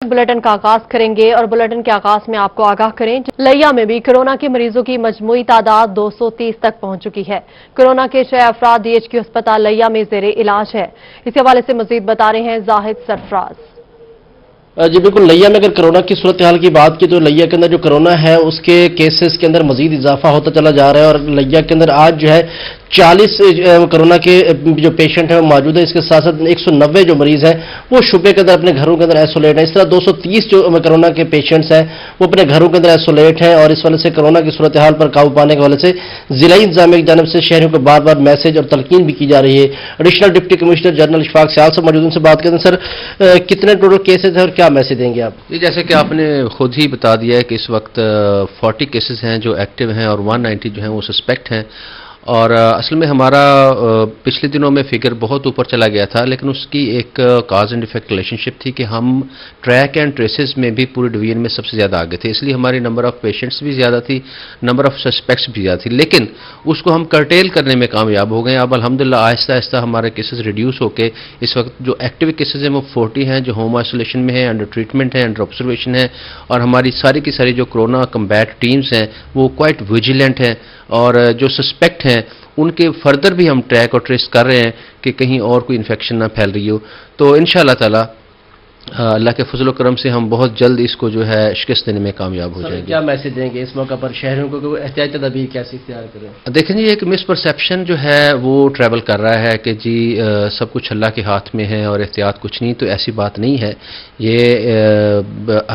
Bulletin का आगाज करेंगे और बुलेटिन के आगाज में आपको आगाह करें, लिया में भी कोरोना के मरीजों की मजमूई तादाद 230 तक पहुंच चुकी है। कोरोना के 6 अफराद DHQ अस्पताल लिया में जेर इलाज है। इस हवाले से मजीद बता रहे हैं जाहिद सरफराज। जी बिल्कुल, लिया में अगर कोरोना की सूरत हाल की बात की तो लिया के अंदर जो कोरोना है उसके केसेस के अंदर मजीद इजाफा होता चला जा रहा है और लिया के अंदर आज जो है 40 कोरोना के जो पेशेंट हैं वो मौजूद है। इसके साथ साथ 190 जो मरीज हैं वो शुबे के अंदर अपने घरों के अंदर आइसोलेट हैं। इस तरह 230 जो कोरोना के पेशेंट्स हैं वो अपने घरों के अंदर आइसोलेट हैं और इस वजह से कोरोना की सूरत हाल पर काबू पाने के हवाले से जिला इंतजामिया की जानिब से शहरियों को बार बार मैसेज और तलकीन भी की जा रही है। Additional deputy commissioner general Ishfaq Sial से मौजूद, उनसे बात करते हैं। सर, कितने टोटल केसेज हैं और क्या मैसेज देंगे आप? जी, जैसे कि आपने खुद ही बता दिया है कि इस वक्त 40 केसेस हैं जो एक्टिव हैं और 190 जो हैं वो सस्पेक्ट हैं। और असल में हमारा पिछले दिनों में फिगर बहुत ऊपर चला गया था, लेकिन उसकी एक काज एंड इफेक्ट रिलेशनशिप थी कि हम ट्रैक एंड ट्रेसेस में भी पूरे डिवीजन में सबसे ज़्यादा आगे थे, इसलिए हमारी नंबर ऑफ पेशेंट्स भी ज़्यादा थी, नंबर ऑफ सस्पेक्ट्स भी ज़्यादा थी, लेकिन उसको हम कर्टेल करने में कामयाब हो गए। अब अल्हम्दुलिल्लाह आहिस्ता आहिस्ता हमारे केसेस रिड्यूस होकर इस वक्त जो एक्टिव केसेस हैं वो 40 हैं, जो होम आइसोलेशन में है, अंडर ट्रीटमेंट है, अंडर ऑब्जर्वेशन है। और हमारी सारी की सारी जो कोरोना कम्बैट टीम्स हैं वो क्वाइट विजिलेंट हैं और जो सस्पेक्ट हैं उनके फर्दर भी हम ट्रैक और ट्रेस कर रहे हैं कि कहीं और कोई इन्फेक्शन ना फैल रही हो। तो इंशाअल्लाह ताला अल्लाह के फजल करम से हम बहुत जल्द इसको जो है शिकस्त देने में कामयाब हो जाएंगे। क्या मैसेज देंगे इस मौके पर शहरियों को कि वो एहतियाती तदबीर कैसे इख्तियार करें? देखें जी, एक मिसपरसेप्शन जो है वो ट्रैवल कर रहा है कि जी सब कुछ अल्लाह के हाथ में है और एहतियात कुछ नहीं, तो ऐसी बात नहीं है। ये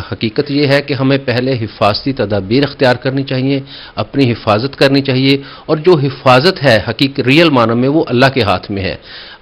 हकीकत ये है कि हमें पहले हिफाजती तदाबीर इख्तियार करनी चाहिए, अपनी हिफाजत करनी चाहिए, और जो हिफाजत है रियल मानों में वो अल्लाह के हाथ में है।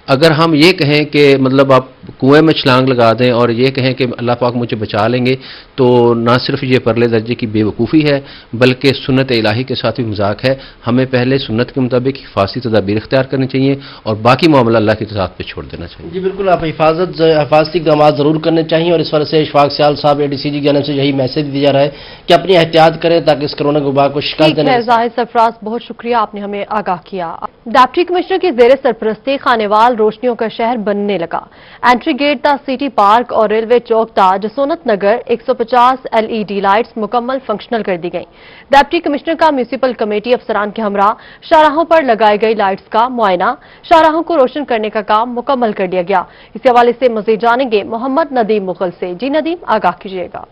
अगर हम ये कहें कि मतलब आप कुएं में छलांग लगा दें और ये कहें कि अल्लाह पाक मुझे बचा लेंगे, तो ना सिर्फ ये परले दर्जे की बेवकूफ़ी है बल्कि सुन्नत इलाही के साथ भी मजाक है। हमें पहले सुन्नत के मुताबिक हिफाजती तदाबीर इख्तियार करनी चाहिए और बाकी मामला अल्लाह की ज़ात पे छोड़ देना चाहिए। जी बिल्कुल, आप हिफाजती इक़दाम ज़रूर करने चाहिए और इस वजह से इशफाक सियाल साहब ADCG की जानिब से यही मैसेज दिया जा रहा है कि अपनी एहतियात करें ताकि इस कोरोना वबा को शिकस्त देने। जाहिद सरफराज, बहुत शुक्रिया, आपने हमें आगाह किया। डिप्टी कमिश्नर की जेर सरपरस्ती खानेवाल रोशनियों का शहर बनने लगा। एंट्री गेट ता सिटी पार्क और रेलवे चौक ता जसोनत नगर 150 LED लाइट्स मुकम्मल फंक्शनल कर दी गई। डिप्टी कमिश्नर का म्यूनिसिपल कमेटी अफसरान के हमरा शाहराहों पर लगाई गई लाइट्स का मुआयना, शाहराहों को रोशन करने का काम मुकम्मल कर लिया गया। इस हवाले से मजीद जानेंगे मोहम्मद नदीम मुगल से। जी नदीम, आगाह कीजिएगा।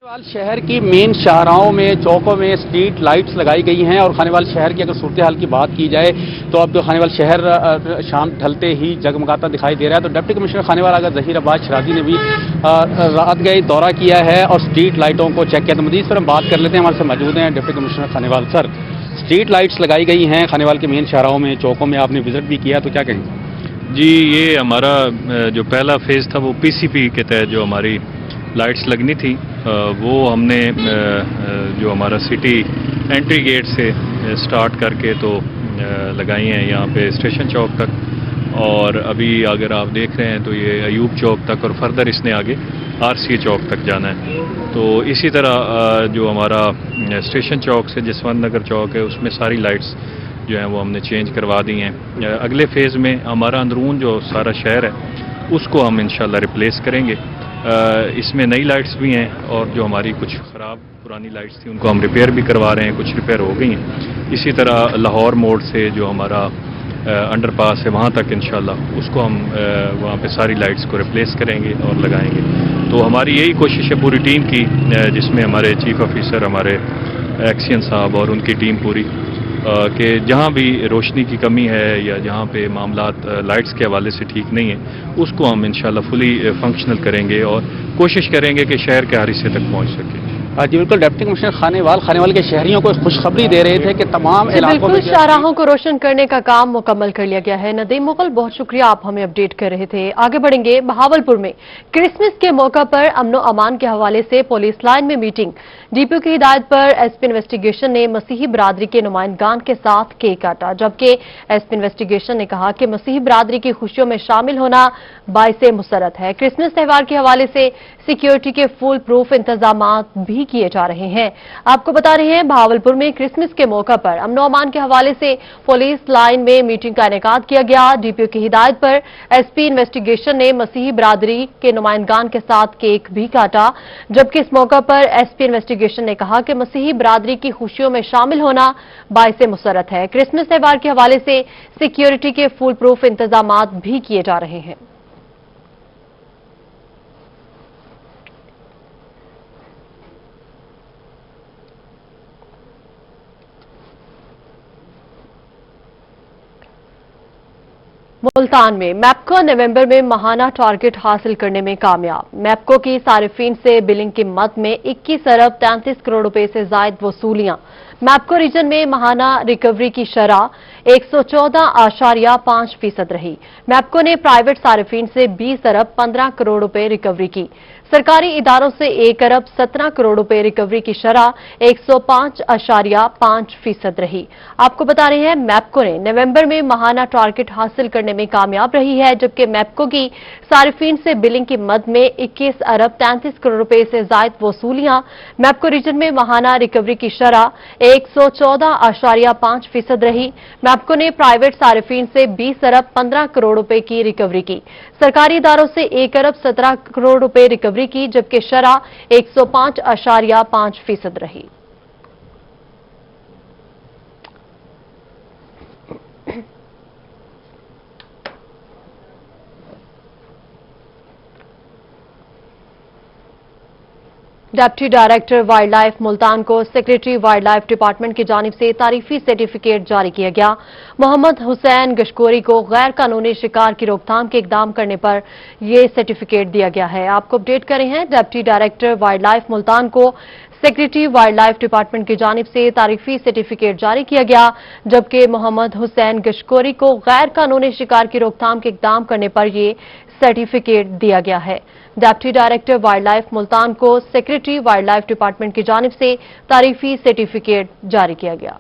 खानेवाल शहर की मेन शाहराहों में, चौकों में स्ट्रीट लाइट्स लगाई गई हैं और खानेवाल शहर की अगर सूरत हाल की बात की जाए तो अब खानेवाल शहर शाम ढलते ही जगमगाता दिखाई दे रहा है। तो डिप्टी कमिश्नर खानेवाल अगर ज़हीर अब्बास शराजी ने भी रात गए दौरा किया है और स्ट्रीट लाइटों को चेक किया। तो मज़ीद पर हम बात कर लेते हैं, हमारे से मौजूद हैं deputy commissioner Khanewal. Sir, street lights लगाई गई हैं खानेवाल के मेन शाहराहों में, चौकों में, आपने विजिट भी किया, तो क्या कहेंगे? जी, ये हमारा जो पहला फेज़ था वो PCP के तहत जो हमारी लाइट्स लगनी थी वो हमने जो हमारा सिटी एंट्री गेट से स्टार्ट करके तो लगाई हैं यहाँ पे स्टेशन चौक तक, और अभी अगर आप देख रहे हैं तो ये अयूब चौक तक और फर्दर इसने आगे RCA चौक तक जाना है। तो इसी तरह जो हमारा स्टेशन चौक से जसवंत नगर चौक है उसमें सारी लाइट्स जो हैं वो हमने चेंज करवा दी हैं। अगले फेज़ में हमारा अंदरून जो सारा शहर है उसको हम इंशाल्लाह रिप्लेस करेंगे। इसमें नई लाइट्स भी हैं और जो हमारी कुछ ख़राब पुरानी लाइट्स थी उनको हम रिपेयर भी करवा रहे हैं, कुछ रिपेयर हो गई हैं। इसी तरह लाहौर मोड़ से जो हमारा अंडरपास है वहाँ तक इंशाल्लाह उसको हम वहाँ पे सारी लाइट्स को रिप्लेस करेंगे और लगाएंगे। तो हमारी यही कोशिश है पूरी टीम की, जिसमें हमारे चीफ ऑफिसर, हमारे एक्सियन साहब और उनकी टीम पूरी, कि जहाँ भी रोशनी की कमी है या जहाँ पे मामलात लाइट्स के हवाले से ठीक नहीं है उसको हम इंशाल्लाह फुली फंक्शनल करेंगे और कोशिश करेंगे कि शहर के हर हिस्से तक पहुँच सके। जी बिल्कुल, डिप्टी कमिश्नर खानेवाल के शहरियों को खुशखबरी दे रहे थे कि तमाम इलाकों में शाहराहों को रोशन करने का काम मुकम्मल कर लिया गया है। नदीम मुगल, बहुत शुक्रिया, आप हमें अपडेट कर रहे थे। आगे बढ़ेंगे। बहावलपुर में क्रिसमस के मौका पर अमनो अमान के हवाले से पुलिस लाइन में मीटिंग। DPO की हिदायत पर SP इन्वेस्टिगेशन ने मसीही बरादरी के नुमाइंदगान के साथ केक काटा, जबकि SP इन्वेस्टिगेशन ने कहा कि मसीही बरादरी की खुशियों में शामिल होना बाइसे मुसरत है। क्रिसमस त्यौहार के हवाले से सिक्योरिटी के फुल प्रूफ इंतजाम भी किए जा रहे हैं। आपको बता रहे हैं, भावलपुर में क्रिसमस के मौका पर अमन अमान के हवाले से पुलिस लाइन में मीटिंग का इनेकाद किया गया। डीपीओ की हिदायत पर एसपी इन्वेस्टिगेशन ने मसीही बिरादरी के नुमाइंदगान के साथ केक भी काटा, जबकि इस मौका पर एसपी इन्वेस्टिगेशन ने कहा कि मसीही बिरादरी की खुशियों में शामिल होना बाइसे मुसरत है। क्रिसमस त्योहार के हवाले से सिक्योरिटी के फुल प्रूफ इंतजामात भी किए जा रहे हैं। मुल्तान में मैप्को नवंबर में माहाना टारगेट हासिल करने में कामयाब। मैप्को की सारिफीन से बिलिंग की मद में 21 अरब 33 करोड़ रुपए से जायद वसूलियां। मैप्को रीजन में माहाना रिकवरी की शरह 114.5% रही। मैप्को ने प्राइवेट सारिफीन से 20 अरब 15 करोड़ रुपए रिकवरी की। सरकारी इदारों से 1 अरब 17 करोड़ रुपए रिकवरी की शरह 105.5% रही। आपको बता रहे हैं, मैप्को ने नवंबर में माहाना टारगेट हासिल करने में कामयाब रही है, जबकि मैप्को की सारिफीन से बिलिंग की मद में 21 अरब 33 करोड़ रुपए से जायद वसूलियां। मैप्को रीजन में माहाना रिकवरी की शरह 114.5% रही। मैप्को ने प्राइवेट सारिफीन से 20 अरब 15 करोड़ रुपए की रिकवरी की। सरकारी इदारों से 1 अरब 17 करोड़ रुपए रिकवरी की, जबकि शरह 105.5% रही। Deputy director wild life Multan को सेक्रेटरी वाइल्ड लाइफ डिपार्टमेंट की जानिब से तारीफी सर्टिफिकेट जारी किया गया। मोहम्मद हुसैन गशकोरी को गैर कानूनी शिकार की रोकथाम के इकदाम करने पर यह सर्टिफिकेट दिया गया है। आपको अपडेट कर रहे हैं, deputy director wild life Multan को सेक्रेटरी वाइल्ड लाइफ डिपार्टमेंट की जानिब से तारीफी सर्टिफिकेट जारी किया गया, जबकि मोहम्मद हुसैन गशकोरी को गैर कानूनी शिकार की रोकथाम के इकदाम करने पर यह सर्टिफिकेट दिया गया है। Deputy director wild life Multan को सेक्रेटरी वाइल्ड लाइफ डिपार्टमेंट की जानिब से तारीफी सर्टिफिकेट जारी किया गया।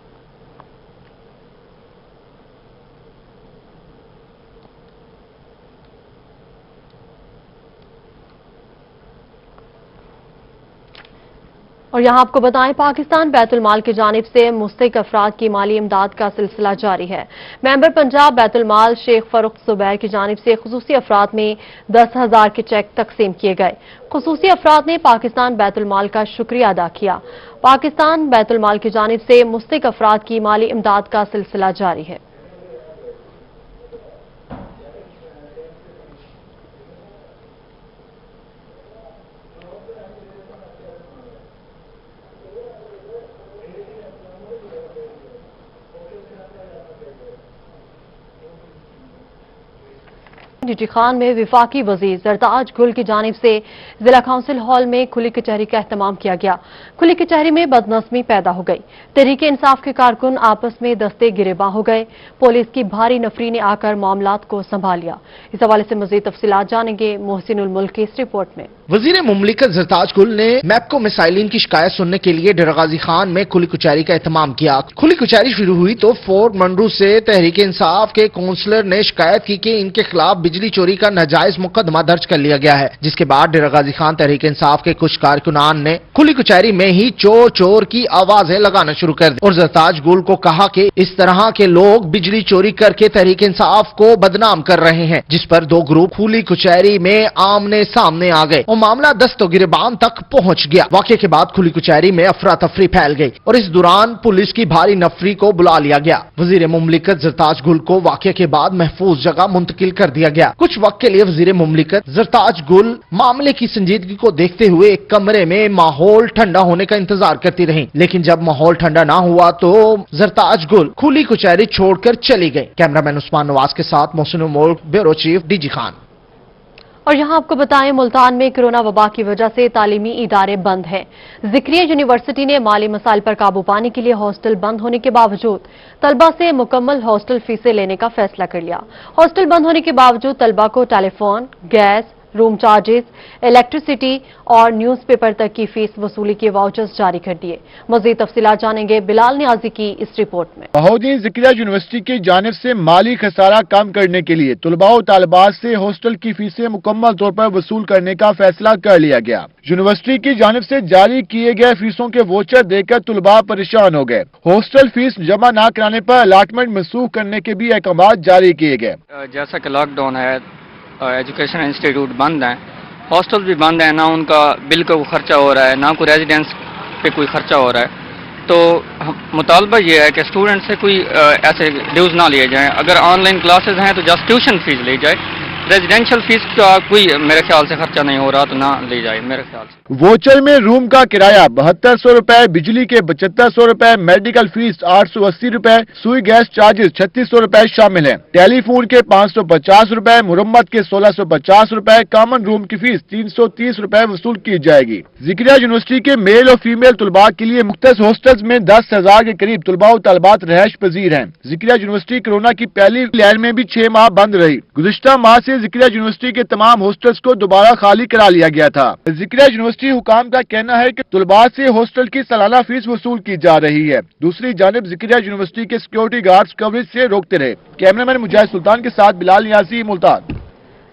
और यहां आपको बताएं, पाकिस्तान बैतुल माल की जानिब से मुस्तहिक अफराद की माली इमदाद का सिलसिला जारी है। मेंबर पंजाब बैतुल माल शेख फरुख जुबैर की जानिब से खुसूसी अफराद में 10,000 के चेक तकसीम किए गए। खुसूसी अफराद ने पाकिस्तान बैतुल माल का शुक्रिया अदा किया। पाकिस्तान बैतुल माल की जानिब से मुस्तहिक अफराद की माली इमदाद का सिलसिला जारी है। डीटी खान में विफाकी वजीर जरताज गुल की जानिब से जिला काउंसिल हॉल में खुली कचहरी का एहतमाम किया गया। खुली कचहरी में बदनज़मी पैदा हो गई। तहरीक इंसाफ के कारकुन आपस में दस्ते गिरेबां हो गए। पुलिस की भारी नफरी ने आकर मामलात को संभाल लिया। इस हवाले से मजीद तफसीलात जानेंगे मोहसिनुल मुल्क की इस रिपोर्ट में। वजीर मुमलिकत जरताज गुल ने मैप्को मिसाइलिन की शिकायत सुनने के लिए डरगाजी खान में खुली कचहरी का एहतमाम किया। खुली कचहरी शुरू हुई तो फोर्ट मंडरू से तहरीक इंसाफ के काउंसलर ने शिकायत की कि इनके खिलाफ बिजली चोरी का नाजायज मुकदमा दर्ज कर लिया गया है, जिसके बाद डरगाजी खान तहरीक इंसाफ के कुछ कारकुनान ने खुली कचहरी में ही चोर चोर की आवाजें लगाना शुरू कर दी और जरताज गुल को कहा कि इस तरह के लोग बिजली चोरी करके तहरीक इंसाफ को बदनाम कर रहे हैं, जिस पर दो ग्रुप खुली कचहरी में आमने सामने आ गए और मामला दस्तगिरबान तक पहुंच गया। वाकये के बाद खुली कचहरी में अफरा तफरी फैल गई और इस दौरान पुलिस की भारी नफरी को बुला लिया गया। वजीर मुमलिकत जरताज गुल को वाकये के बाद महफूज जगह मुंतकिल कर दिया गया। कुछ वक्त के लिए वजीर मुमलिकत जरताज गुल मामले की संजीदगी को देखते हुए एक कमरे में माहौल ठंडा होने का इंतजार करती रही, लेकिन जब माहौल ठंडा ना हुआ तो जरताज गुल खुली कचहरी छोड़कर चली गई। कैमरामैन उस्मान नवाज के साथ मोहसिन मुल्क, ब्यूरो चीफ, डीजी खान। और यहां आपको बताएं, मुल्तान में कोरोना वबा की वजह से तालीमी इदारे बंद हैं। जिक्रिया यूनिवर्सिटी ने माली मसाइल पर काबू पाने के लिए हॉस्टल बंद होने के बावजूद तलबा से मुकम्मल हॉस्टल फीसें लेने का फैसला कर लिया। हॉस्टल बंद होने के बावजूद तलबा को telephone, gas, room charges, electricity और न्यूज़पेपर तक की फीस वसूली के वाउचर्स जारी कर दिए। मजीद तफसीलात जानेंगे बिलाल नियाजी की इस रिपोर्ट में। बहाउद्दीन ज़िक्रिया यूनिवर्सिटी की जानिब से माली खसारा कम करने के लिए तलबा और तालिबात से हॉस्टल की फीसें मुकम्मल तौर पर वसूल करने का फैसला कर लिया गया। यूनिवर्सिटी की जानिब से जारी किए गए फीसों के वोचर देकर तलबा परेशान हो गए। हॉस्टल फीस जमा न कराने पर अलाटमेंट मनसूख करने के भी अहकाम जारी किए गए। जैसा कि लॉकडाउन है, एजुकेशन इंस्टीट्यूट बंद हैं, हॉस्टल भी बंद है, ना उनका बिल का खर्चा हो रहा है, ना कोई रेजिडेंस पे कोई खर्चा हो रहा है। तो मुतालबा ये है कि स्टूडेंट से कोई ऐसे ड्यूज ना लिए जाएं। अगर ऑनलाइन क्लासेस हैं तो जस्ट ट्यूशन फीस ली जाए, रेजिडेंशियल फीस का कोई मेरे ख्याल से खर्चा नहीं हो रहा तो ना ली जाए मेरे ख्याल से। वोचर में रूम का किराया 7200 रुपए, बिजली के 7500 रुपए, मेडिकल फीस 880 रुपए, सुई गैस चार्जेस 3600 रुपए शामिल हैं। टेलीफोन के 550 रुपए, मुरम्मत के 1650 रुपए, कॉमन रूम की फीस 330 रुपए वसूल की जाएगी। ज़िक्रिया यूनिवर्सिटी के मेल और फीमेल तलबा के लिए मुख्तलिफ हॉस्टल्स में 10,000 के करीब तलबा और तलबात रहायश पजीर हैं। ज़िक्रिया यूनिवर्सिटी कोरोना की पहली लहर में भी 6 माह बंद रही। गुज़िश्ता माह से ज़िक्रिया यूनिवर्सिटी के तमाम हॉस्टल्स को दोबारा खाली करा लिया गया था। ज़िक्रिया यूनिवर्सिटी हुकाम का कहना है कि तलबा से हॉस्टल की सालाना फीस वसूल की जा रही है। दूसरी जानिब ज़िक्रिया यूनिवर्सिटी के सिक्योरिटी गार्ड्स कवरेज से रोकते रहे। कैमरामैन मुजाहिद सुल्तान के साथ बिलाल नियाजी, मुल्तान।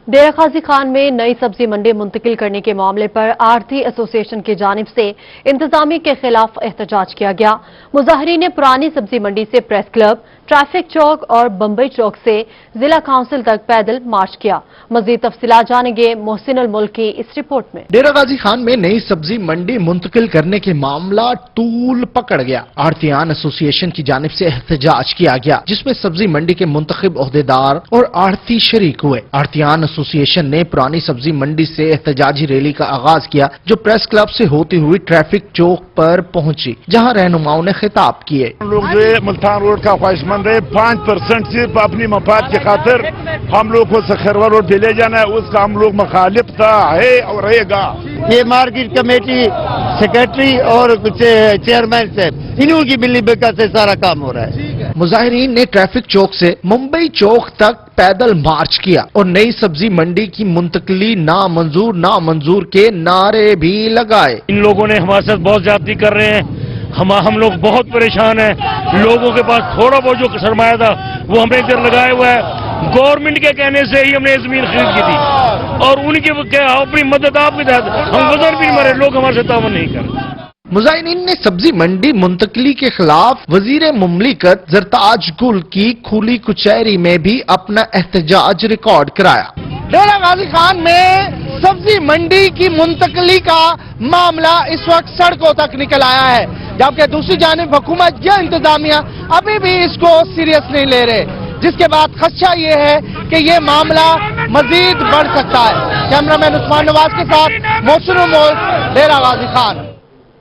डेरा गाजी खान में नई सब्जी मंडी मुंतकिल करने के मामले पर आढ़ती एसोसिएशन की जानिब से इंतजामिया के खिलाफ एहतजाज किया गया। मुजाहिरीन ने पुरानी सब्जी मंडी से प्रेस क्लब, ट्रैफिक चौक और बम्बई चौक से जिला काउंसिल तक पैदल मार्च किया। मजीद तफसीलात जानेंगे मोहसिन अल मुल्क की इस रिपोर्ट में। डेरा गाजी खान में नई सब्जी मंडी मुंतकिल करने के मामला तूल पकड़ गया। आढ़तियान एसोसिएशन की जानिब से एहतजाज किया गया, जिसमें सब्जी मंडी के मुंतखब ओहदेदार और आढ़ती शरीक हुए। आढ़तियान एसोसिएशन ने पुरानी सब्जी मंडी से एहतजाजी रैली का आगाज किया, जो प्रेस क्लब से होती हुई ट्रैफिक चौक पर पहुंची, जहां रहनुमाओं ने खिताब किए। लोग जो मुल्तान रोड का ख्वाहिशमंद है, 5% सिर्फ अपनी मफाद की खातिर हम लोग को सखरवा रोड पे ले जाना है, उसका हम लोग मुखालिफ था, है और रहेगा। ये मार्केट कमेटी सेक्रेटरी और चेयरमैन से इन्हीं की बिल्ली बेका से सारा काम हो रहा है। मुजाहिरीन ने ट्रैफिक चौक से मुंबई चौक तक पैदल मार्च किया और नई सब्जी मंडी की मुंतकली नामंजूर के नारे भी लगाए। इन लोगों ने हमारे साथ बहुत ज्यादती कर रहे हैं, हम लोग बहुत परेशान हैं। लोगों के पास थोड़ा बहुत जो सरमाया था वो हमने इधर लगाया हुआ है। गवर्नमेंट के कहने से ही हमने जमीन खरीद की थी और उनकी अपनी मदद आपके तहत हम गुजर भी मरे, लोग हमारे से तावन नहीं कर रहे। मुजाहिरीन ने सब्जी मंडी मुंतकली के खिलाफ वजीर मुमलिकत जरताज गुल की खुली कुचहरी में भी अपना एहतजाज रिकॉर्ड कराया। डेरा गाजी खान में सब्जी मंडी की मुंतकली का मामला इस वक्त सड़कों तक निकल आया है, जबकि दूसरी जानिब हुकूमत या इंतजामिया अभी भी इसको सीरियस नहीं ले रहे, जिसके बाद खदशा ये है कि ये मामला मजीद बढ़ सकता है। कैमरामैन उस्मान नवाज के साथ मोहसिन मोल, डेरा गाजी खान।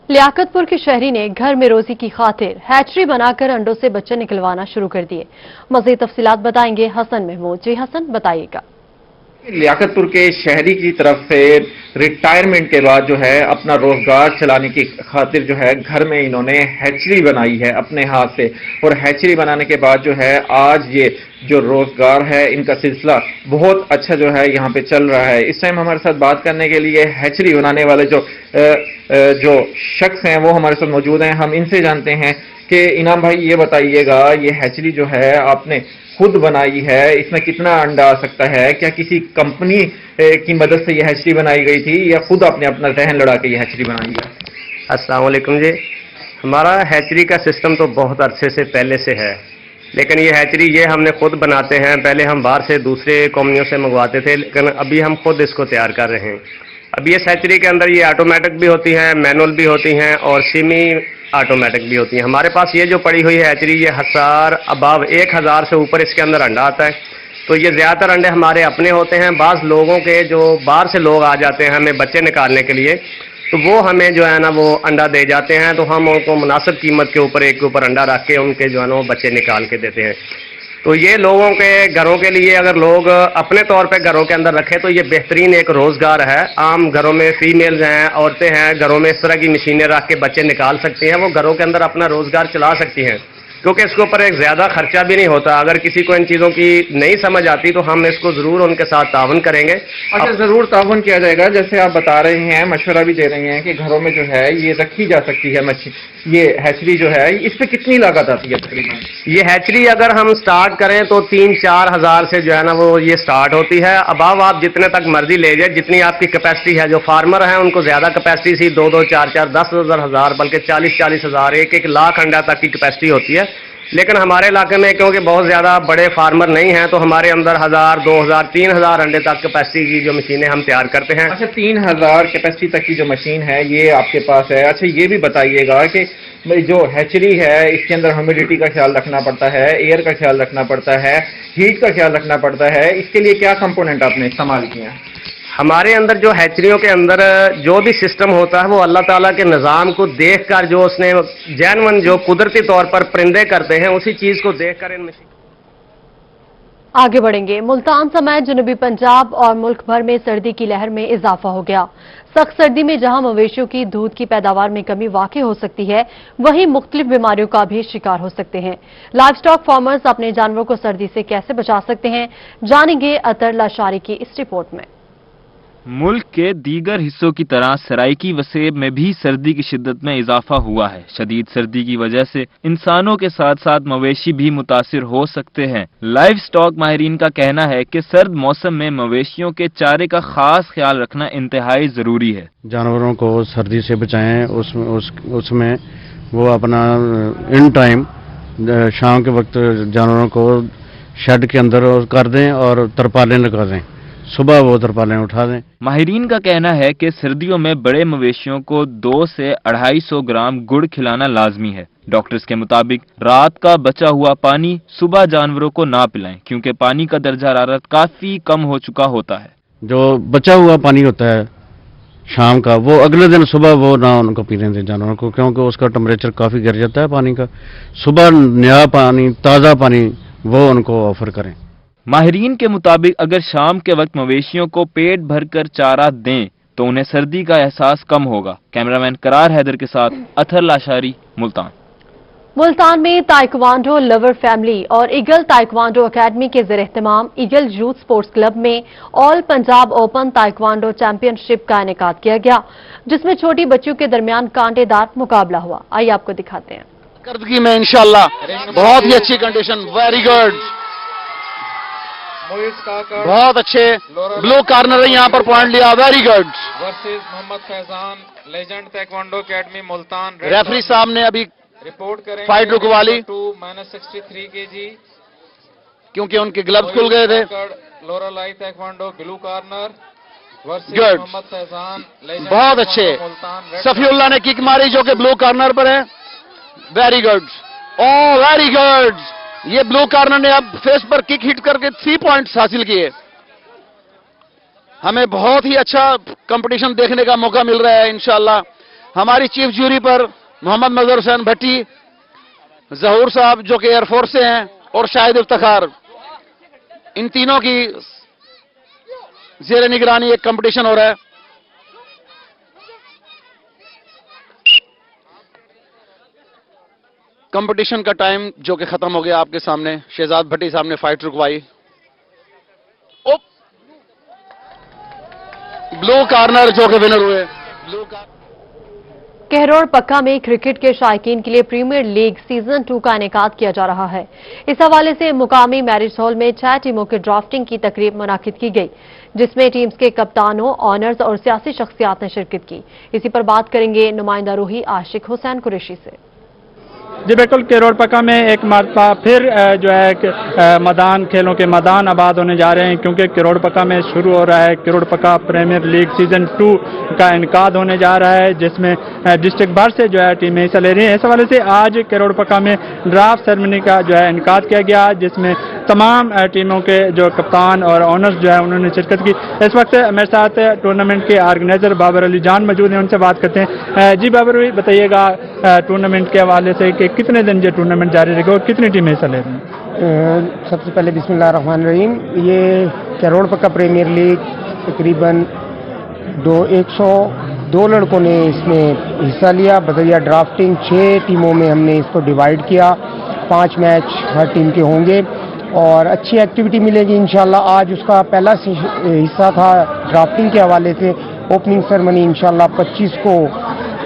लियाकतपुर के शहरी ने घर में रोजी की खातिर हैचरी बनाकर अंडों से बच्चे निकलवाना शुरू कर दिए। मजीद तफसीलात बताएंगे हसन महमूद। जी हसन, बताइएगा। लियाकतपुर के शहरी की तरफ से रिटायरमेंट के बाद जो है अपना रोजगार चलाने की खातिर जो है घर में इन्होंने हैचरी बनाई है अपने हाथ से, और हैचरी बनाने के बाद जो है आज ये जो रोजगार है इनका सिलसिला बहुत अच्छा जो है यहाँ पे चल रहा है। इस टाइम हमारे साथ बात करने के लिए हैचरी बनाने वाले जो शख्स हैं वो हमारे साथ मौजूद हैं। हम इनसे जानते हैं कि इनाम भाई ये बताइएगा, ये हैचरी जो है आपने खुद बनाई है, इसमें कितना अंडा आ सकता है? क्या किसी कंपनी की मदद से ये हैचरी बनाई गई थी या खुद आपने अपना रहन लड़ा के ये हैचरी बनाई है? अस्सलाम वालेकुम जी। हमारा हैचरी का सिस्टम तो बहुत अरसे से पहले से है, लेकिन ये हैचरी ये हमने खुद बनाते हैं। पहले हम बाहर से दूसरे कंपनियों से मंगवाते थे, लेकिन अभी हम खुद इसको तैयार कर रहे हैं। अब ये हैचरी के अंदर ये ऑटोमेटिक भी होती हैं, मैनुअल भी होती हैं और सेमी ऑटोमेटिक भी होती हैं। हमारे पास ये जो पड़ी हुई है हैचरी, ये 1000 से ऊपर इसके अंदर अंडा आता है। तो ये ज़्यादातर अंडे हमारे अपने होते हैं। बाज़ लोगों के जो बाहर से लोग आ जाते हैं हमें बच्चे निकालने के लिए, तो वो हमें जो है ना वो अंडा दे जाते हैं, तो हम उनको मुनासिब कीमत के ऊपर एक के ऊपर अंडा रख के उनके जो है ना वो बच्चे निकाल के देते हैं। तो ये लोगों के घरों के लिए अगर लोग अपने तौर पे घरों के अंदर रखें तो ये बेहतरीन एक रोज़गार है। आम घरों में फीमेल्स हैं, औरतें हैं, घरों में इस तरह की मशीनें रख के बच्चे निकाल सकती हैं, वो घरों के अंदर अपना रोज़गार चला सकती हैं। کیونکہ اس کے اوپر ایک زیادہ خرچہ بھی نہیں ہوتا. اگر کسی کو ان چیزوں کی نہیں سمجھ آتی تو ہم اس کو ضرور ان کے ساتھ تعاون کریں گے. اچھا ضرور تعاون کیا جائے گا. جیسے آپ بتا رہے ہیں, مشورہ بھی دے رہے ہیں کہ گھروں میں جو ہے یہ رکھی جا سکتی ہے یہ ہیچری جو ہے, اس پہ کتنی لاگت آتی ہے تقریباً؟ یہ ہیچری اگر ہم سٹارٹ کریں تو 3-4 ہزار سے جو ہے نا وہ یہ سٹارٹ ہوتی ہے. اب آپ جتنے تک مرضی لے جائیں, جتنی آپ کی کیپیسٹی ہے. جو فارمر ہیں ان کو زیادہ کیپیسٹی سی 2-2, 4-4, 10 ہزار بلکہ 40-40 ہزار 1 لاکھ انڈا تک کی کیپیسٹی ہوتی ہے. لیکن ہمارے علاقے میں کیونکہ بہت زیادہ بڑے فارمر نہیں ہیں تو ہمارے اندر 1000, 2000, 3000 انڈے تک کیپیسٹی کی جو مشینیں ہم تیار کرتے ہیں. اچھا 3000 کیپیسٹی تک کی جو مشین ہے یہ آپ کے پاس ہے. اچھا یہ بھی بتائیے گا کہ جو ہیچری ہے اس کے اندر ہیومیڈیٹی کا خیال رکھنا پڑتا ہے, ایئر کا خیال رکھنا پڑتا ہے, ہیٹ کا خیال رکھنا پڑتا ہے. اس کے لیے کیا کمپوننٹ آپ نے استعمال کیے ہیں؟ ہمارے اندر جو ہیچریوں کے اندر جو بھی سسٹم ہوتا ہے وہ اللہ تعالیٰ کے نظام کو دیکھ کر جو اس نے جینون جو قدرتی طور پر پرندے کرتے ہیں اسی چیز کو دیکھ کر ان مشین. آگے بڑھیں گے. ملتان سمیت جنوبی پنجاب اور ملک بھر میں سردی کی لہر میں اضافہ ہو گیا. سخت سردی میں جہاں مویشیوں کی دودھ کی پیداوار میں کمی واقع ہو سکتی ہے وہیں مختلف بیماریوں کا بھی شکار ہو سکتے ہیں. لائف سٹاک فارمرز اپنے جانوروں کو سردی سے کیسے بچا سکتے ہیں, جانیں گے اطہر لاشاری کی اس رپورٹ میں. ملک کے دیگر حصوں کی طرح سرائیکی وسیب میں بھی سردی کی شدت میں اضافہ ہوا ہے. شدید سردی کی وجہ سے انسانوں کے ساتھ ساتھ مویشی بھی متاثر ہو سکتے ہیں. لائف سٹاک ماہرین کا کہنا ہے کہ سرد موسم میں مویشیوں کے چارے کا خاص خیال رکھنا انتہائی ضروری ہے. جانوروں کو سردی سے بچائیں, اس میں وہ اپنا ان ٹائم شام کے وقت جانوروں کو شیڈ کے اندر کر دیں اور ترپالیں لگا دیں, صبح وہ ترپالیں اٹھا دیں. ماہرین کا کہنا ہے کہ سردیوں میں بڑے مویشیوں کو 200 سے 250 گرام گڑ کھلانا لازمی ہے. ڈاکٹرز کے مطابق رات کا بچا ہوا پانی صبح جانوروں کو نہ پلائیں کیونکہ پانی کا درجہ حرارت کافی کم ہو چکا ہوتا ہے. جو بچا ہوا پانی ہوتا ہے شام کا وہ اگلے دن صبح وہ نہ ان کو پینے دیں جانوروں کو, کیونکہ اس کا ٹمپریچر کافی گر جاتا ہے پانی کا. صبح نیا پانی, تازہ پانی وہ ان کو آفر کریں. ماہرین کے مطابق اگر شام کے وقت مویشیوں کو پیٹ بھر کر چارہ دیں تو انہیں سردی کا احساس کم ہوگا. کیمرامین قرار حیدر کے ساتھ اطہر لاشاری, ملتان. ملتان میں تائیکوانڈو لور فیملی اور ایگل تائیکوانڈو اکیڈمی کے زیر اہتمام ایگل یوتھ سپورٹس کلب میں آل پنجاب اوپن تائیکوانڈو چیمپئن شپ کا انعقاد کیا گیا جس میں چھوٹی بچیوں کے درمیان کانٹے دار مقابلہ ہوا. آئیے آپ کو دکھاتے ہیں. کارکردگی میں انشاءاللہ بہت ہی اچھی کنڈیشن, ویری گڈ, بہت اچھے. بلو کارنر ہے یہاں پر پوائنٹ لیا, very good. Versus Muhammad Faizan legend taekwondo academy Multan. Referee صاحب نے ابھی رپورٹ کریں فائٹ رکوا لی -63 kg کیونکہ ان کے گلوز کھل گئے تھے. لورا لائی تائیکوانڈو بلو کارنر ورسز گڈ, محمد فیضان بہت اچھے. صفی اللہ نے کک ماری جو کہ بلو کارنر پر ہے, ویری گڈ. او ویری گڈ. یہ بلو کارنر نے اب فیس پر کک ہٹ کر کے 3 پوائنٹس حاصل کیے. ہمیں بہت ہی اچھا کمپٹیشن دیکھنے کا موقع مل رہا ہے انشاءاللہ. ہماری چیف جیوری پر محمد مظہر حسین بھٹی, ظہور صاحب جو کہ ایئر فورس سے ہیں, اور شاہد افتخار, ان تینوں کی زیر نگرانی ایک کمپٹیشن ہو رہا ہے. کمپٹیشن کا ٹائم جو کہ ختم ہو گیا آپ کے سامنے. شہزاد بھٹی صاحب نے فائٹ رکوائی. بلو کارنر جو کہ ونر ہوئے. کہروڑ پکا میں کرکٹ کے شائقین کے لیے پریمیئر لیگ سیزن 2 کا انعقاد کیا جا رہا ہے. اس حوالے سے مقامی میرج ہال میں 6 ٹیموں کے ڈرافٹنگ کی تقریب منعقد کی گئی جس میں ٹیمز کے کپتانوں, آنرز اور سیاسی شخصیات نے شرکت کی. اسی پر بات کریں گے نمائندہ روحی عاشق حسین قریشی سے. جی بالکل, کیروڑ پکا میں ایک مرتبہ پھر جو ہے میدان, کھیلوں کے میدان آباد ہونے جا رہے ہیں کیونکہ کیروڑ پکا میں شروع ہو رہا ہے کیروڑ پکا پریمیئر لیگ سیزن 2 کا انعقاد ہونے جا رہا ہے جس میں ڈسٹرکٹ بھر سے جو ہے ٹیمیں حصہ لے رہی ہیں. اس حوالے سے آج کیروڑ پکا میں ڈرافٹ سیرمنی کا جو ہے انعقاد کیا گیا جس میں تمام ٹیموں کے جو کپتان اور آنرز جو ہے انہوں نے شرکت کی. اس وقت میرے ساتھ ٹورنامنٹ کے آرگنائزر بابر علی جان موجود ہیں, ان سے بات کرتے ہیں. جی بابر بھائی بتائیے گا ٹورنامنٹ کے حوالے سے کہ کتنے دن یہ ٹورنامنٹ جاری رہے گا اور کتنی ٹیمیں حصہ لے رہی ہیں؟ سب سے پہلے بسم اللہ الرحمن الرحیم. یہ کیروڑ پکا پریمیئر لیگ تقریباً 102 لڑکوں نے اس میں حصہ لیا. بذریعہ ڈرافٹنگ 6 ٹیموں میں ہم نے اس کو ڈیوائیڈ کیا 5 मैच हर टीम के होंगे और अच्छी एक्टिविटी मिलेगी इंशाल्लाह। आज उसका पहला हिस्सा था ड्राफ्टिंग के हवाले से। ओपनिंग सेरेमनी इंशाल्लाह 25 को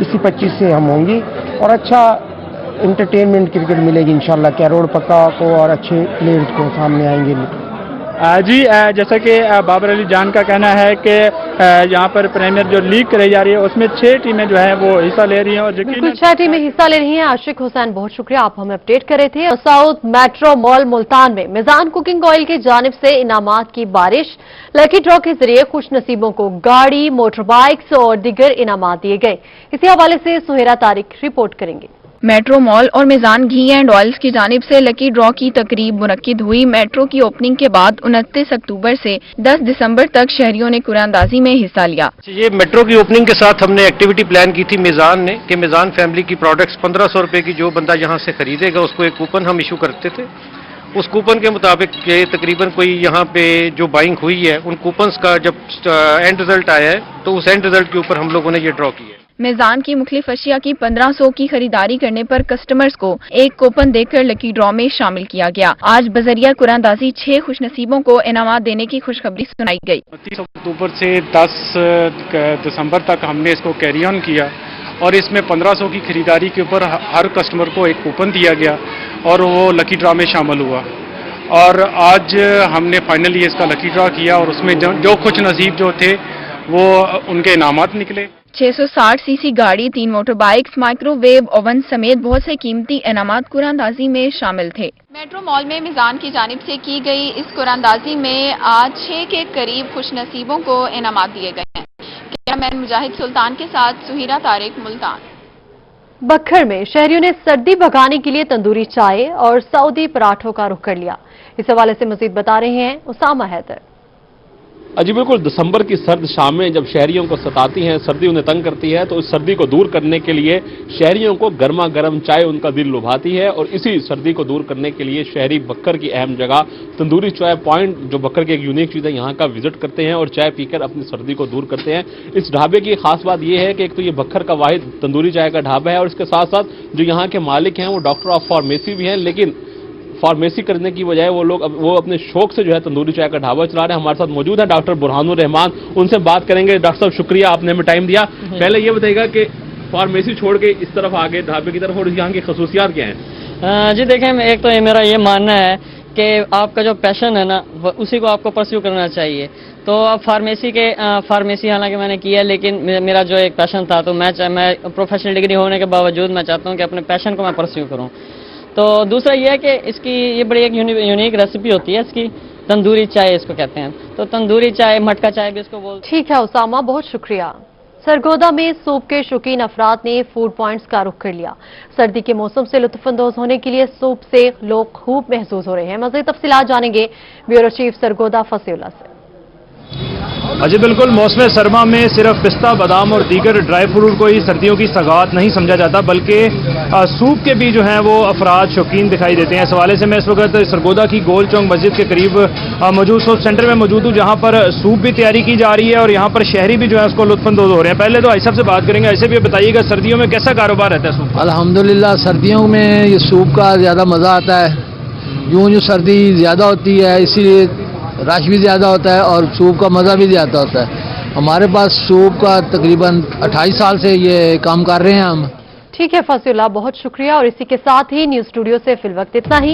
इसी 25 से हम होंगी और अच्छा एंटरटेनमेंट क्रिकेट मिलेगी इंशाल्लाह। कैरोड़ पक्का को और अच्छे प्लेयर्स को सामने आएंगे। जी जैसा कि बाबर अली जान का कहना है कि यहाँ पर प्रीमियर जो लीग कराई जा रही है उसमें 6 टीमें जो है वो हिस्सा ले रही हैं और बिल्कुल 6 टीमें हिस्सा ले रही हैं। आशिक हुसैन बहुत शुक्रिया, आप हमें अपडेट कर रहे थे। साउथ मेट्रो मॉल मुल्तान में मिजान कुकिंग ऑयल की जानिब से इनामात की बारिश, लकी ड्रॉ के जरिए खुश नसीबों को गाड़ी, मोटर बाइक्स और दीगर इनामात दिए गए। इसी हवाले से सुहेरा तारिक रिपोर्ट करेंगे। मेट्रो मॉल और मिजान घी एंड ऑयल्स की जानिब से लकी ड्रॉ की तकरीब मुनक्किद हुई। मेट्रो की ओपनिंग के बाद 29 अक्टूबर से 10 दिसंबर तक शहरियों ने कुरानंदाजी में हिस्सा लिया। ये मेट्रो की ओपनिंग के साथ हमने एक्टिविटी प्लान की थी मिजान ने कि मिजान फैमिली की प्रोडक्ट्स 1500 रुपए की जो बंदा यहाँ से खरीदेगा उसको एक कूपन हम इशू करते थे। उस कूपन के मुताबिक तकरीबन कोई यहाँ पे जो बाइंग हुई है उन कूपन्स का जब एंड रिजल्ट आया है तो उस एंड रिजल्ट के ऊपर हम लोगों ने ये ड्रॉ किया है। मिजान की मुख्तलिफ अशिया की 1500 की खरीदारी करने पर कस्टमर्स को एक कूपन देकर लकी ड्रॉ में शामिल किया गया। आज बजरिया कुरानदाजी 6 खुशनसीबों को इनामात देने की खुशखबरी सुनाई गई। 30 अक्टूबर से 10 दिसंबर तक हमने इसको कैरी ऑन किया और इसमें 1500 की खरीदारी के ऊपर हर कस्टमर को एक कूपन दिया गया और वो लकी ड्रॉ में शामिल हुआ। और आज हमने फाइनली इसका लकी ड्रॉ किया और उसमें जो खुश नसीब जो थे वो उनके इनामात निकले। 660 सीसी गाड़ी, 3 मोटर बाइक्स, माइक्रोवेव ओवन समेत बहुत से कीमती इनामात कुरानदाजी में शामिल थे। मेट्रो मॉल में मिजान की जानिब से की गई इस कुरानदाजी में आज 6 के करीब खुशनसीबों को इनामात दिए गए हैं। कैमरामैन मुजाहिद सुल्तान के साथ सुहीरा तारिक, मुल्तान। बखर में शहरियों ने सर्दी भगाने के लिए तंदूरी चाय और सऊदी पराठों का रुख कर लिया। इस हवाले से मजीद बता रहे हैं उसामा हैदर। जी बिल्कुल, दिसंबर की सर्द शामें जब शहरियों को सताती हैं, सर्दी उन्हें तंग करती है, तो उस सर्दी को दूर करने के लिए शहरियों को गर्मा गर्म चाय उनका दिल लुभाती है। और इसी सर्दी को दूर करने के लिए शहरी बक्कर की अहम जगह तंदूरी चाय पॉइंट, जो बक्कर की एक यूनिक चीज़ है, यहाँ का विजिट करते हैं और चाय पीकर अपनी सर्दी को दूर करते हैं। इस ढाबे की खास बात यह है कि एक तो ये बक्कर का वाहिद तंदूरी चाय का ढाबा है और इसके साथ साथ जो यहाँ के मालिक हैं वो डॉक्टर ऑफ फार्मेसी भी हैं, लेकिन फार्मेसी करने की बजाय वो अपने शौक से जो है तंदूरी चाय का ढाबा चला रहे हैं। हमारे साथ मौजूद है डॉक्टर बुरहानुर रहमान, उनसे बात करेंगे। डॉक्टर साहब शुक्रिया, आपने हमें टाइम दिया। पहले ये बताइएगा कि फार्मेसी छोड़ के इस तरफ आगे ढाबे की तरफ और यहाँ की खसूसियात क्या हैं? जी देखें, एक तो मेरा ये मानना है कि आपका जो पैशन है ना उसी को आपको परस्यू करना चाहिए। तो अब फार्मेसी हालांकि मैंने किया, लेकिन मेरा जो एक पैशन था तो मैं प्रोफेशनल डिग्री होने के बावजूद मैं चाहता हूँ कि अपने पैशन को मैं परस्यू करूँ। तो दूसरा ये है कि इसकी ये बड़ी एक यूनिक रेसिपी होती है इसकी, तंदूरी चाय इसको कहते हैं। तो तंदूरी चाय, मटका चाय भी इसको बोलते हैं। ठीक है उसामा, बहुत शुक्रिया। सरगोदा में सूप के शौकीन अफराद ने फूड पॉइंट्स का रुख कर लिया। सर्दी के मौसम से लुत्फअंदोज होने के लिए सूप से लोग खूब महसूस हो रहे हैं। मज़ीद तफसीलात जानेंगे ब्यूरो चीफ सरगोदा फसीउल्लाह से। जी बिल्कुल, मौसम सरमा में सिर्फ पिस्ता, बादाम और दीगर ड्राई फ्रूट को ही सर्दियों की सगात नहीं समझा जाता, बल्कि सूप के भी जो हैं वो अफराद शौकीन दिखाई देते हैं। इस हवाले से मैं इस वक्त सरगोदा की गोल चौक मस्जिद के करीब मौजूद सूप सेंटर में मौजूद हूँ, जहाँ पर सूप भी तैयारी की जा रही है और यहाँ पर शहरी भी जो है उसको लुत्फअंदोज हो रहे हैं। पहले तो ऐसा से बात करेंगे, ऐसे भी बताइएगा सर्दियों में कैसा कारोबार रहता है सूप? अल्हम्दुलिल्लाह सर्दियों में ये सूप का ज़्यादा मज़ा आता है। यूँ जो सर्दी ज़्यादा होती है इसीलिए रश भी ज़्यादा होता है और सूप का मज़ा भी ज़्यादा होता है। हमारे पास सूप का तकरीबन 28 साल से ये काम कर रहे हैं हम। ठीक है फसीउल्लाह, बहुत शुक्रिया। और इसी के साथ ही न्यूज़ स्टूडियो से फिल वक्त इतना ही।